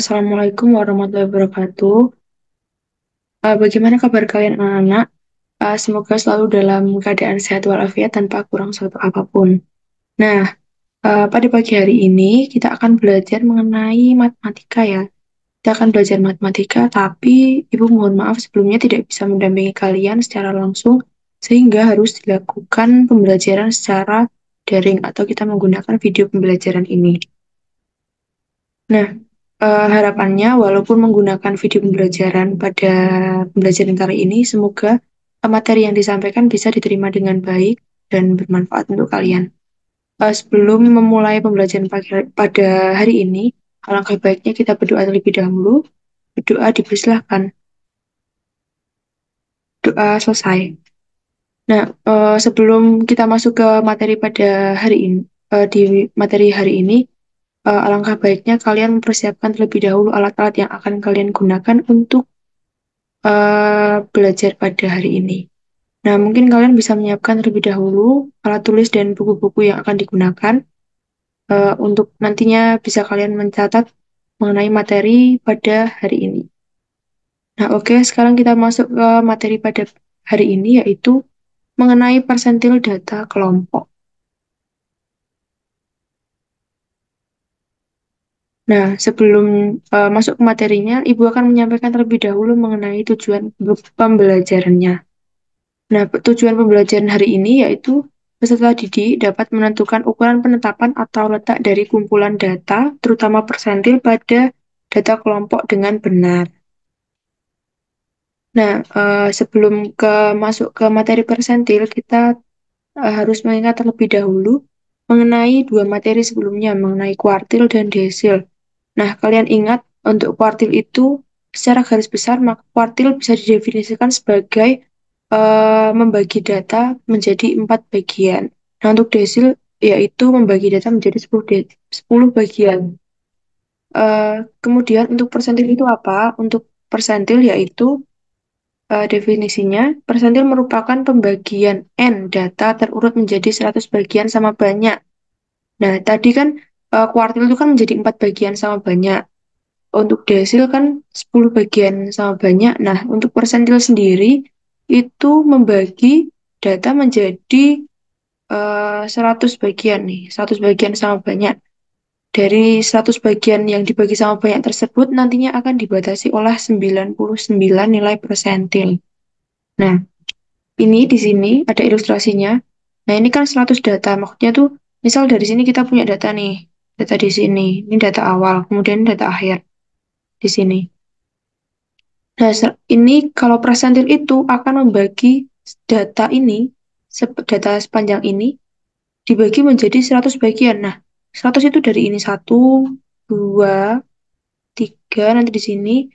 Assalamualaikum warahmatullahi wabarakatuh. Bagaimana kabar kalian anak-anak? Semoga selalu dalam keadaan sehat walafiat tanpa kurang suatu apapun. Nah, pada pagi hari ini kita akan belajar mengenai matematika ya. Kita akan belajar matematika, tapi Ibu mohon maaf sebelumnya tidak bisa mendampingi kalian secara langsung, sehingga harus dilakukan pembelajaran secara daring atau kita menggunakan video pembelajaran ini. Nah, harapannya walaupun menggunakan video pembelajaran pada pembelajaran kali ini, semoga materi yang disampaikan bisa diterima dengan baik dan bermanfaat untuk kalian. Sebelum memulai pembelajaran pada hari ini, alangkah baiknya kita berdoa terlebih dahulu. Berdoa dipersilahkan. Doa selesai. Nah, sebelum kita masuk ke materi pada hari ini, di materi hari ini, alangkah baiknya kalian mempersiapkan terlebih dahulu alat-alat yang akan kalian gunakan untuk belajar pada hari ini. Nah, mungkin kalian bisa menyiapkan terlebih dahulu alat tulis dan buku-buku yang akan digunakan untuk nantinya bisa kalian mencatat mengenai materi pada hari ini. Nah, oke, sekarang kita masuk ke materi pada hari ini yaitu mengenai persentil data kelompok. Nah, sebelum masuk ke materinya, Ibu akan menyampaikan terlebih dahulu mengenai tujuan pembelajarannya. Nah, tujuan pembelajaran hari ini yaitu peserta didik dapat menentukan ukuran penetapan atau letak dari kumpulan data, terutama persentil pada data kelompok dengan benar. Nah, sebelum masuk ke materi persentil, kita harus mengingat terlebih dahulu mengenai dua materi sebelumnya, mengenai kuartil dan desil. Nah, kalian ingat untuk kuartil itu secara garis besar, maka kuartil bisa didefinisikan sebagai membagi data menjadi 4 bagian. Nah, untuk desil yaitu membagi data menjadi 10 bagian. Kemudian untuk persentil itu apa? Untuk persentil yaitu definisinya, persentil merupakan pembagian N data terurut menjadi 100 bagian sama banyak. Nah, tadi kan kuartil itu kan menjadi 4 bagian sama banyak. Untuk desil kan 10 bagian sama banyak. Nah, untuk persentil sendiri itu membagi data menjadi 100 bagian nih, 100 bagian sama banyak. Dari 100 bagian yang dibagi sama banyak tersebut nantinya akan dibatasi oleh 99 nilai persentil. Nah, ini di sini ada ilustrasinya. Nah, ini kan 100 data. Maksudnya tuh, misal dari sini kita punya data nih. Data di sini. Ini data awal, kemudian data akhir di sini. Nah, ini kalau persentil itu akan membagi data ini, data sepanjang ini, dibagi menjadi 100 bagian. Nah, 100 itu dari ini satu, 2, 3, nanti di sini,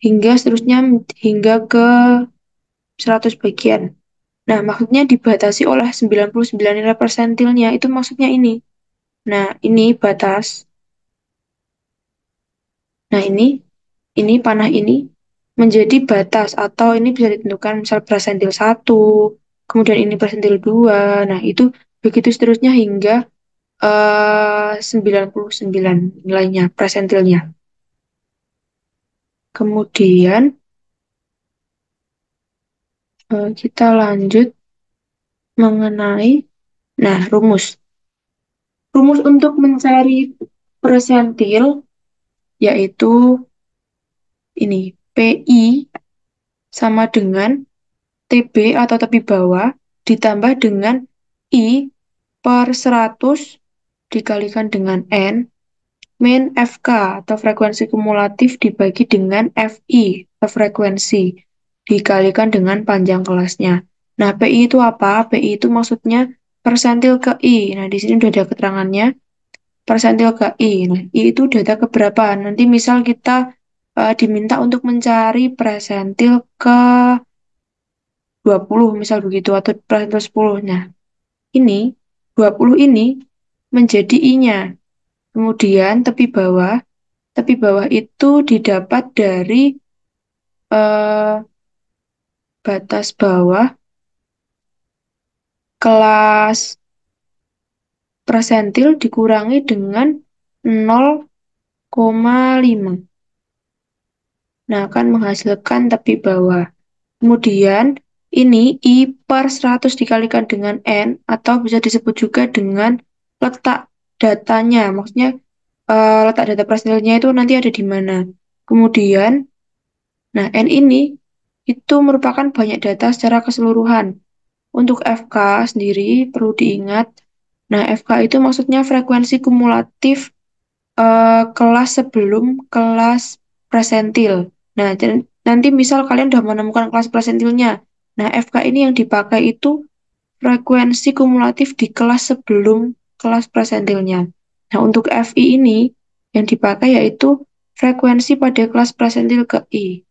hingga seterusnya hingga ke 100 bagian. Nah, maksudnya dibatasi oleh 99 nilai persentilnya, itu maksudnya ini. Nah, ini batas. Nah, ini panah ini menjadi batas atau ini bisa ditentukan misal persentil satu, kemudian ini persentil 2. Nah, itu begitu seterusnya hingga 99 nilainya, persentilnya. Kemudian kita lanjut mengenai rumus. Rumus untuk mencari persentil yaitu ini PI sama dengan TB atau tepi bawah ditambah dengan I per 100 dikalikan dengan N min FK atau frekuensi kumulatif dibagi dengan FI atau frekuensi dikalikan dengan panjang kelasnya. Nah, PI itu apa? PI itu maksudnya persentil ke I. Nah, di sini udah ada keterangannya. Persentil ke I. Nah, I itu data keberapa? Nanti misal kita diminta untuk mencari persentil ke 20 misal begitu atau persentil 10. Nah, ini 20 ini menjadi I-nya. Kemudian tepi bawah itu didapat dari eh, batas bawah kelas persentil dikurangi dengan 0,5. Nah, akan menghasilkan tepi bawah. Kemudian, ini I per 100 dikalikan dengan N, atau bisa disebut juga dengan letak datanya. Maksudnya, letak data persentilnya itu nanti ada di mana. Kemudian, nah N ini itu merupakan banyak data secara keseluruhan. Untuk FK sendiri perlu diingat. Nah, FK itu maksudnya frekuensi kumulatif kelas sebelum kelas presentil. Nah, nanti misal kalian sudah menemukan kelas presentilnya. Nah, FK ini yang dipakai itu frekuensi kumulatif di kelas sebelum kelas presentilnya. Nah, untuk FI ini yang dipakai yaitu frekuensi pada kelas presentil ke I.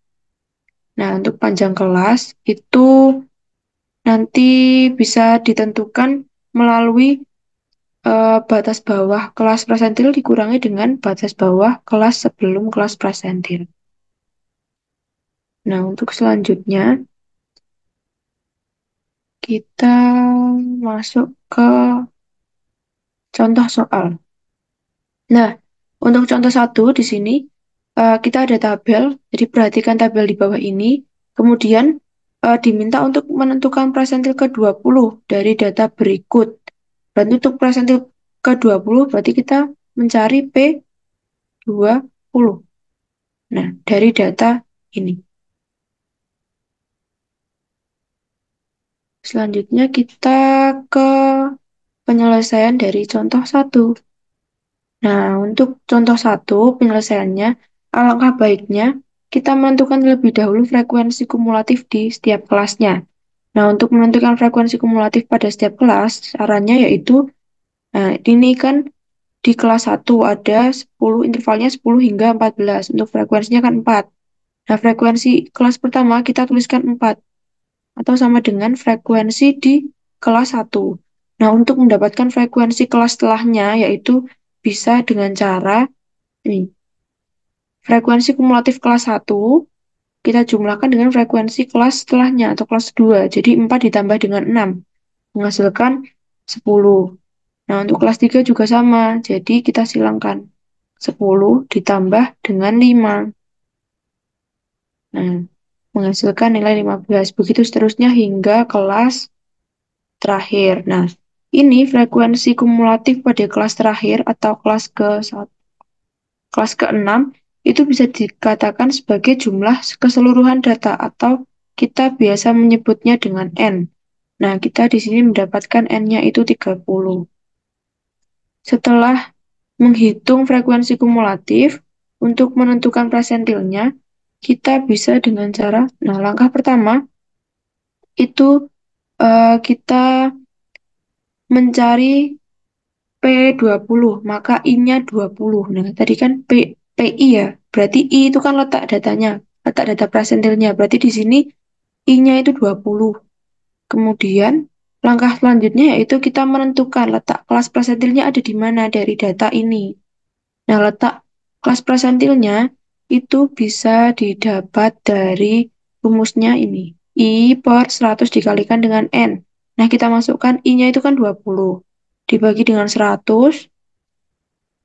Nah, untuk panjang kelas itu nanti bisa ditentukan melalui batas bawah kelas presentil dikurangi dengan batas bawah kelas sebelum kelas presentil. Nah, untuk selanjutnya kita masuk ke contoh soal. Nah, untuk contoh satu di sini kita ada tabel, jadi perhatikan tabel di bawah ini. Kemudian diminta untuk menentukan presentil ke-20 dari data berikut. Berarti untuk presentil ke-20 berarti kita mencari P20. Nah, dari data ini. Selanjutnya kita ke penyelesaian dari contoh satu. Nah, untuk contoh satu penyelesaiannya, alangkah baiknya kita menentukan terlebih dahulu frekuensi kumulatif di setiap kelasnya. Nah, untuk menentukan frekuensi kumulatif pada setiap kelas, sarannya yaitu, nah ini kan di kelas satu ada 10, intervalnya 10 hingga 14. Untuk frekuensinya kan 4. Nah, frekuensi kelas pertama kita tuliskan 4 atau sama dengan frekuensi di kelas satu. Nah, untuk mendapatkan frekuensi kelas setelahnya yaitu bisa dengan cara ini. Frekuensi kumulatif kelas satu kita jumlahkan dengan frekuensi kelas setelahnya atau kelas 2. Jadi 4 ditambah dengan 6 menghasilkan 10. Nah, untuk kelas 3 juga sama. Jadi kita silangkan 10 ditambah dengan 5. Nah, menghasilkan nilai 15. Begitu seterusnya hingga kelas terakhir. Nah, ini frekuensi kumulatif pada kelas terakhir atau kelas ke-6 itu bisa dikatakan sebagai jumlah keseluruhan data atau kita biasa menyebutnya dengan N. Nah, kita di sini mendapatkan N-nya itu 30. Setelah menghitung frekuensi kumulatif untuk menentukan presentilnya, kita bisa dengan cara, nah langkah pertama itu kita mencari P20, maka I-nya 20. Nah, tadi kan PI ya, berarti I itu kan letak datanya, letak data presentilnya. Berarti di sini I-nya itu 20. Kemudian, langkah selanjutnya yaitu kita menentukan letak kelas presentilnya ada di mana dari data ini. Nah, letak kelas presentilnya itu bisa didapat dari rumusnya ini. I per 100 dikalikan dengan N. Nah, kita masukkan I-nya itu kan 20. Dibagi dengan 100,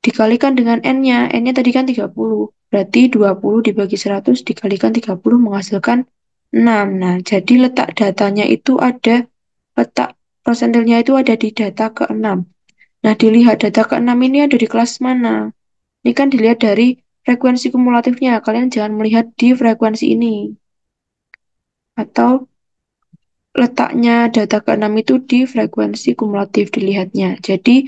dikalikan dengan N-nya. N-nya tadi kan 30. Berarti 20 dibagi 100 dikalikan 30 menghasilkan 6. Nah, jadi letak datanya itu ada, letak persentilnya itu ada di data ke-6. Nah, dilihat data ke-6 ini ada di kelas mana. Ini kan dilihat dari frekuensi kumulatifnya. Kalian jangan melihat di frekuensi ini. Atau letaknya data ke-6 itu di frekuensi kumulatif dilihatnya. Jadi,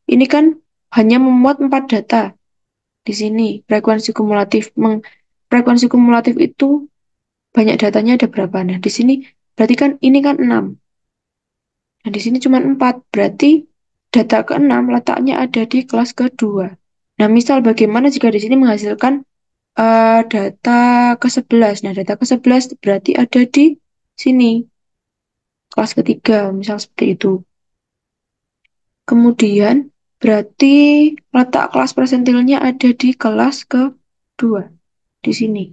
ini kan hanya memuat 4 data. Di sini, frekuensi kumulatif itu banyak datanya ada berapa? Nah, di sini berarti kan ini kan 6. Nah, di sini cuma 4. Berarti data ke-6 letaknya ada di kelas kedua. Nah, misal bagaimana jika di sini menghasilkan data ke-11. Nah, data ke-11 berarti ada di sini, kelas ketiga, misal seperti itu. Kemudian, berarti letak kelas persentilnya ada di kelas kedua, di sini.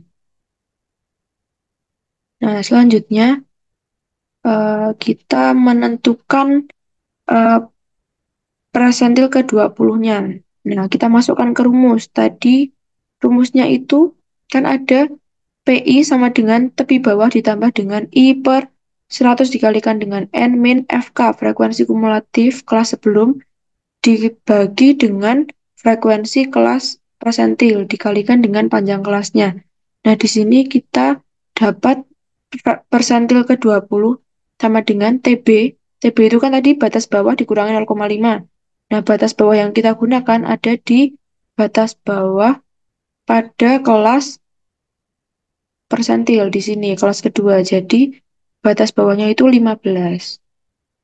Nah, selanjutnya, kita menentukan eh, persentil ke-20-nya. Nah, kita masukkan ke rumus. Tadi rumusnya itu kan ada PI sama dengan tepi bawah ditambah dengan I per 100 dikalikan dengan N min FK, frekuensi kumulatif kelas sebelum, dibagi dengan frekuensi kelas persentil dikalikan dengan panjang kelasnya. Nah, di sini kita dapat persentil ke-20 sama dengan TB. TB itu kan tadi batas bawah dikurangi 0,5. Nah, batas bawah yang kita gunakan ada di batas bawah pada kelas persentil di sini, kelas kedua. Jadi, batas bawahnya itu 15.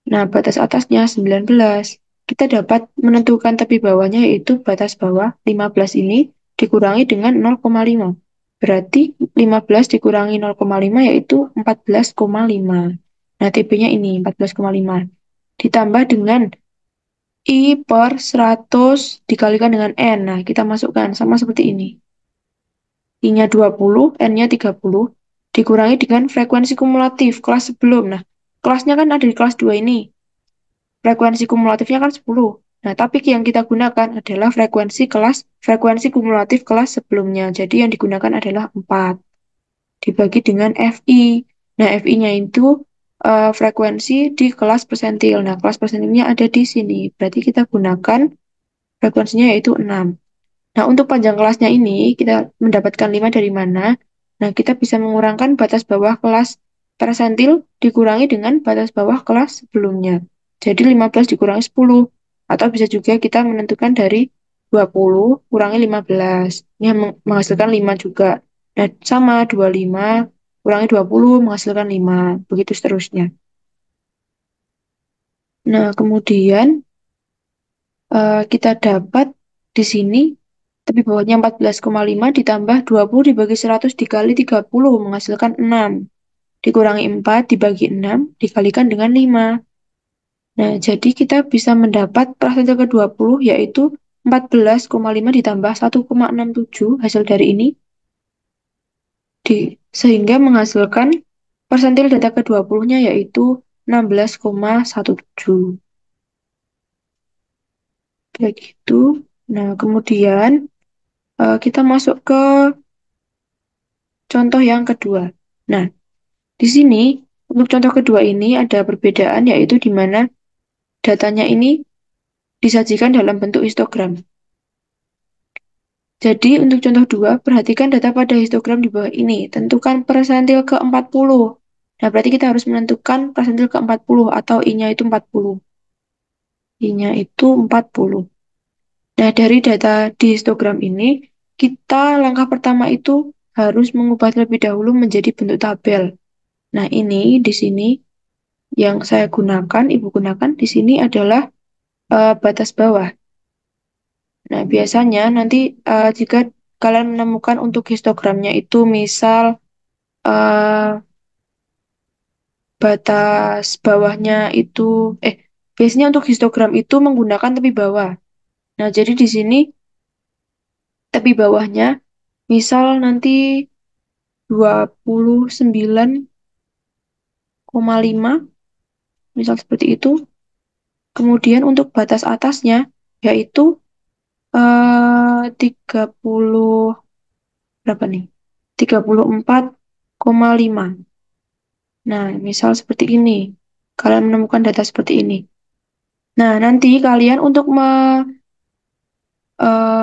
Nah, batas atasnya 19. Kita dapat menentukan tepi bawahnya yaitu batas bawah 15 ini dikurangi dengan 0,5. Berarti 15 dikurangi 0,5 yaitu 14,5. Nah, TB-nya ini 14,5. Ditambah dengan I per 100 dikalikan dengan N. Nah, kita masukkan sama seperti ini. I-nya 20, N-nya 30, dikurangi dengan frekuensi kumulatif kelas sebelum. Nah, kelasnya kan ada di kelas 2 ini. Frekuensi kumulatifnya kan 10. Nah, tapi yang kita gunakan adalah frekuensi kumulatif kelas sebelumnya. Jadi yang digunakan adalah 4 dibagi dengan FI. Nah, FI-nya itu frekuensi di kelas persentil. Nah, kelas persentilnya ada di sini. Berarti kita gunakan frekuensinya yaitu 6. Nah, untuk panjang kelasnya ini, kita mendapatkan 5 dari mana? Nah, kita bisa mengurangkan batas bawah kelas persentil dikurangi dengan batas bawah kelas sebelumnya. Jadi 15 dikurangi 10. Atau bisa juga kita menentukan dari 20 kurangi 15. Ini menghasilkan 5 juga. Nah, sama 25 kurangi 20 menghasilkan 5. Begitu seterusnya. Nah, kemudian kita dapat di sini tepi bawahnya 14,5 ditambah 20 dibagi 100 dikali 30 menghasilkan 6. Dikurangi 4 dibagi 6 dikalikan dengan 5. Nah, jadi kita bisa mendapat persentase ke-20 yaitu 14,5 ditambah 1,67 hasil dari ini. Sehingga menghasilkan persentil data ke-20-nya yaitu 16,17. Kayak gitu. Nah, kemudian kita masuk ke contoh yang kedua. Nah, di sini untuk contoh kedua ini ada perbedaan yaitu di mana datanya ini disajikan dalam bentuk histogram. Jadi untuk contoh 2, perhatikan data pada histogram di bawah ini. Tentukan persentil ke-40. Nah, berarti kita harus menentukan persentil ke-40 atau I-nya itu 40. I-nya itu 40. Nah, dari data di histogram ini, kita langkah pertama itu harus mengubah terlebih dahulu menjadi bentuk tabel. Nah, ini di sini yang saya gunakan, Ibu gunakan di sini adalah batas bawah. Nah, biasanya nanti jika kalian menemukan untuk histogramnya itu misal batas bawahnya itu, biasanya untuk histogram itu menggunakan tepi bawah. Nah, jadi di sini tepi bawahnya misal nanti 29,5, misal seperti itu. Kemudian untuk batas atasnya yaitu 30 berapa nih? 34,5. Nah, misal seperti ini. Kalian menemukan data seperti ini. Nah, nanti kalian untuk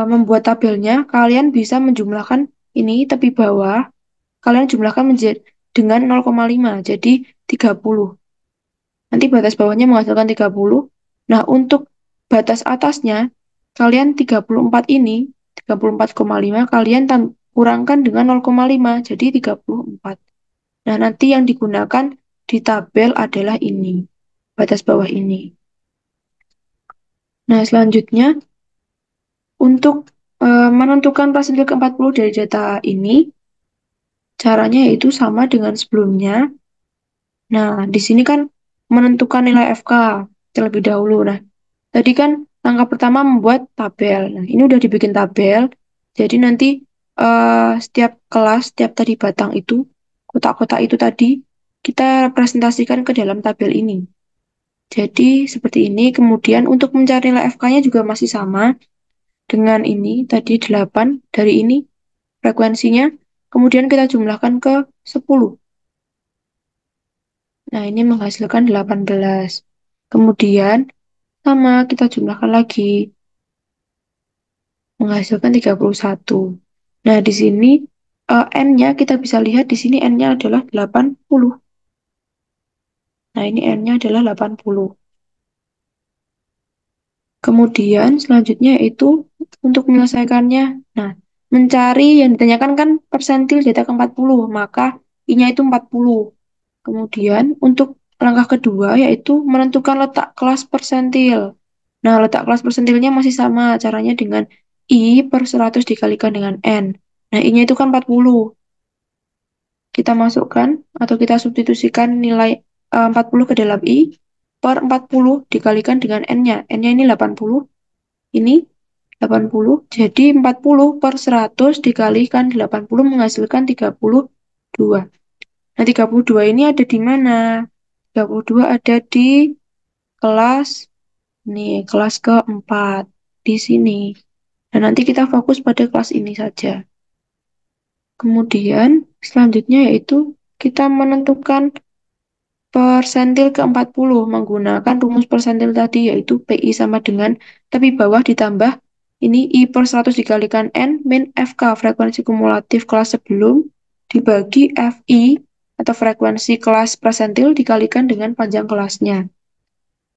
membuat tabelnya, kalian bisa menjumlahkan ini tepi bawah. Kalian jumlahkan menjadi dengan 0,5, jadi 30. Nanti batas bawahnya menghasilkan 30. Nah, untuk batas atasnya, kalian 34 ini, 34,5, kalian kurangkan dengan 0,5, jadi 34. Nah, nanti yang digunakan di tabel adalah ini, batas bawah ini. Nah, selanjutnya, untuk menentukan persentil ke-40 dari data ini, caranya yaitu sama dengan sebelumnya. Nah, di sini kan menentukan nilai FK terlebih dahulu. Nah, tadi kan langkah pertama membuat tabel. Nah, ini udah dibikin tabel. Jadi nanti setiap kelas, setiap tadi batang itu, kotak-kotak itu tadi, kita representasikan ke dalam tabel ini. Jadi seperti ini. Kemudian untuk mencari nilai FK-nya juga masih sama dengan ini, tadi 8 dari ini frekuensinya. Kemudian kita jumlahkan ke 10. Nah, ini menghasilkan 18. Kemudian sama kita jumlahkan lagi, menghasilkan 31. Nah, di sini N-nya kita bisa lihat di sini N-nya adalah 80. Nah, ini N-nya adalah 80. Kemudian selanjutnya yaitu untuk menyelesaikannya. Nah, mencari yang ditanyakan kan persentil data ke-40, maka I-nya itu 40. Kemudian untuk langkah kedua yaitu menentukan letak kelas persentil. Nah, letak kelas persentilnya masih sama, caranya dengan I per 100 dikalikan dengan N. Nah, I-nya itu kan 40. Kita masukkan atau kita substitusikan nilai 40 ke dalam I per 40 dikalikan dengan N-nya. N-nya ini 80, ini 80. Jadi 40 per 100 dikalikan 80 menghasilkan 32. Nah, 32 ini ada di mana? 32 ada di kelas, nih, kelas keempat. Di sini. Nah, nanti kita fokus pada kelas ini saja. Kemudian, selanjutnya yaitu kita menentukan persentil ke-40 menggunakan rumus persentil tadi, yaitu PI sama dengan tepi bawah ditambah ini I per 100 dikalikan N min FK, frekuensi kumulatif kelas sebelum, dibagi FI atau frekuensi kelas persentil dikalikan dengan panjang kelasnya.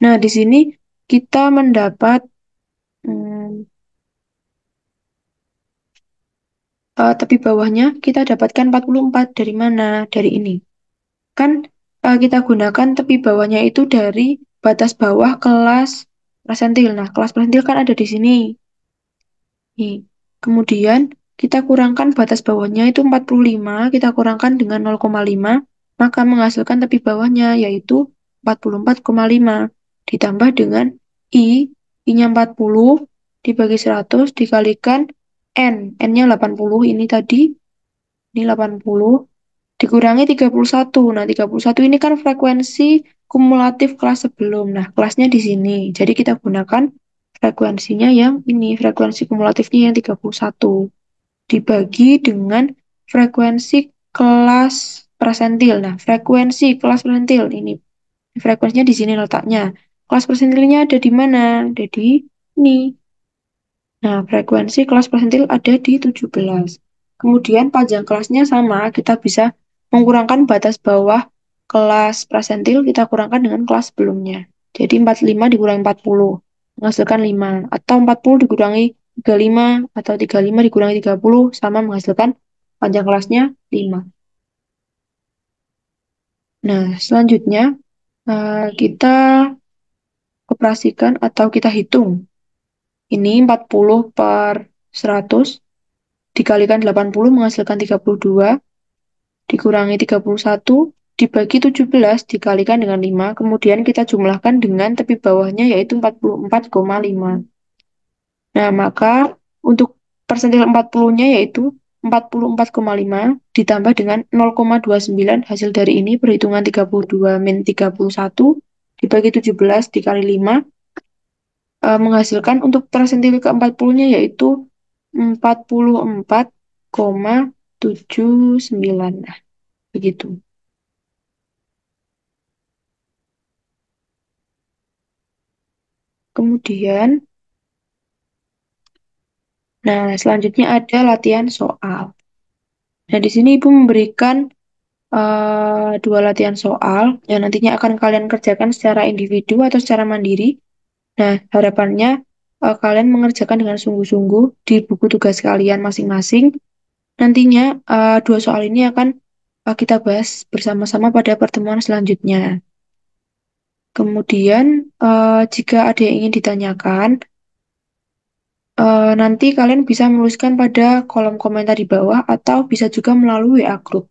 Nah, di sini kita mendapat hmm, tepi bawahnya, kita dapatkan 44 dari mana? Dari ini. Kan kita gunakan tepi bawahnya itu dari batas bawah kelas persentil. Nah, kelas persentil kan ada di sini. Nih. Kemudian kita kurangkan batas bawahnya itu 45, kita kurangkan dengan 0,5, maka menghasilkan tepi bawahnya yaitu 44,5 ditambah dengan I-nya 40 dibagi 100 dikalikan N. N-nya 80 ini tadi, ini 80 dikurangi 31. Nah, 31 ini kan frekuensi kumulatif kelas sebelum. Nah, kelasnya di sini. Jadi kita gunakan frekuensinya yang ini, frekuensi kumulatifnya yang 31. Dibagi dengan frekuensi kelas persentil. Nah, frekuensi kelas persentil ini. Frekuensinya di sini letaknya. Kelas persentilnya ada di mana? Ada di ini. Nah, frekuensi kelas persentil ada di 17. Kemudian panjang kelasnya sama, kita bisa mengkurangkan batas bawah kelas persentil, kita kurangkan dengan kelas sebelumnya. Jadi 45 dikurangi 40, menghasilkan 5. Atau 40 dikurangi 35, atau 35 dikurangi 30, sama menghasilkan panjang kelasnya 5. Nah, selanjutnya kita operasikan atau kita hitung. Ini 40 per 100 dikalikan 80 menghasilkan 32, dikurangi 31, dibagi 17, dikalikan dengan 5, kemudian kita jumlahkan dengan tepi bawahnya yaitu 44,5. Nah, maka untuk persentil 40-nya yaitu 44,5 ditambah dengan 0,29 hasil dari ini perhitungan 32 min 31 dibagi 17 dikali 5 menghasilkan untuk persentil ke-40-nya yaitu 44,79. Nah, begitu. Kemudian, nah, selanjutnya ada latihan soal. Nah, di sini Ibu memberikan dua latihan soal yang nantinya akan kalian kerjakan secara individu atau secara mandiri. Nah, harapannya kalian mengerjakan dengan sungguh-sungguh di buku tugas kalian masing-masing. Nantinya dua soal ini akan kita bahas bersama-sama pada pertemuan selanjutnya. Kemudian, jika ada yang ingin ditanyakan, nanti kalian bisa menuliskan pada kolom komentar di bawah atau bisa juga melalui WA Group.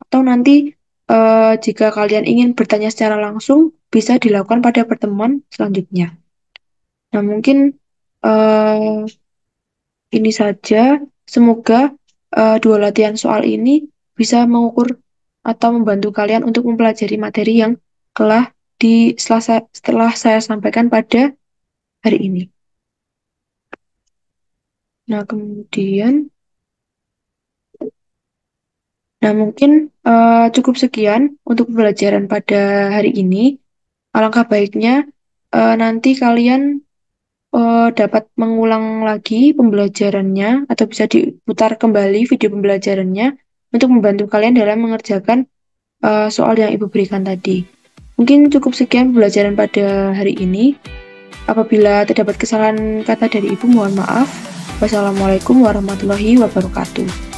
Atau nanti jika kalian ingin bertanya secara langsung, bisa dilakukan pada pertemuan selanjutnya. Nah, mungkin eh, ini saja. Semoga dua latihan soal ini bisa mengukur atau membantu kalian untuk mempelajari materi yang telah setelah saya sampaikan pada hari ini. Nah, kemudian Nah, mungkin cukup sekian untuk pembelajaran pada hari ini. Alangkah baiknya nanti kalian dapat mengulang lagi pembelajarannya atau bisa diputar kembali video pembelajarannya untuk membantu kalian dalam mengerjakan soal yang Ibu berikan tadi. Mungkin cukup sekian pembelajaran pada hari ini. Apabila terdapat kesalahan kata dari Ibu, mohon maaf. Wassalamualaikum warahmatullahi wabarakatuh.